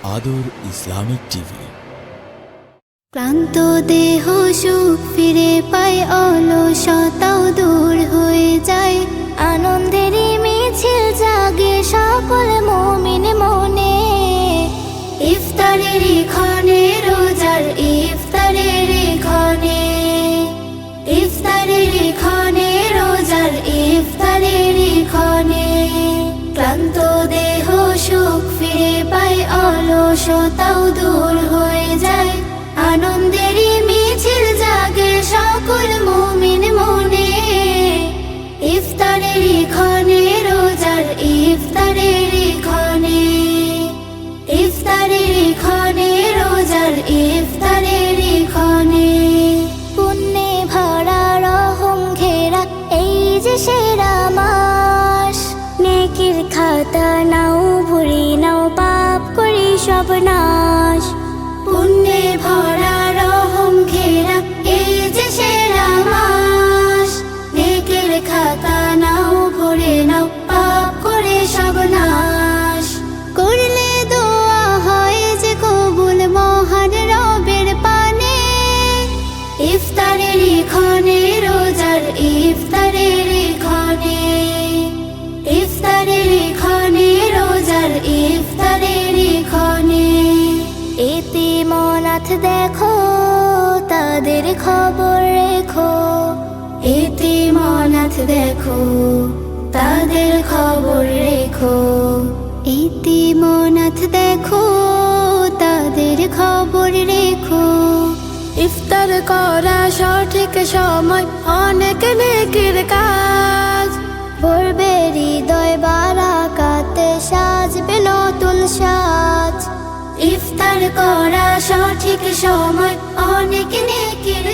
আদর Islamic TV. ক্লান্ত দেহ সুখ ফিরে পায়, অলসতাও দূর হয়ে যায়, আনন্দেরই মিছিল জাগে সকল মুমিন মনে। ইফতারের ক্ষণে, রোজার ইফতারের ক্ষণে, ইফতারের ক্ষণে, রোজার ইফতারের ক্ষণে, ক্লান্ত দেহ সুখ ফিরে পায়, অলসতাও দূর হয়ে যায়, আনন্দেরই মিছিল জাগে সকল মুমিন মনে। ইফতারের ক্ষণে, রোজার ইফতারের ক্ষণে, ইফতারের ক্ষণে, রোজার ইফতারের ক্ষণে, পুণ্যে ভরা রহম ঘেরা এই যে সেরা মাস, নেকির খাতা নাও ভরি নাও, পাপ করি সব নাশ। পুণ্যে ভরা রহম ঘেরা এই যে সেরা মাস, নেকের খাতা নাও ভরে নাও, পাপ করে সব নাশ। করলে দোয়া হয় যে কবুল মহান রবের পানে। ইফতারের ক্ষণে, রোজার ইফতারের ক্ষণে, ইফতারের ক্ষণে, রোজার ইফতারের ক্ষণে, এতিম অনাথ দেখো তাদের খবর রেখো, এতিম অনাথ দেখো তাদের খবর রেখো, এতিম অনাথ দেখো তাদের খবর রেখো। ইফতার করা সঠিক সময়, অনেক নেকির কাজ, ভরবে হৃদয় বারাকাতে, সাজবে নতুন সাজ। ইফতার করা সঠিক সময়, অনেক নেকির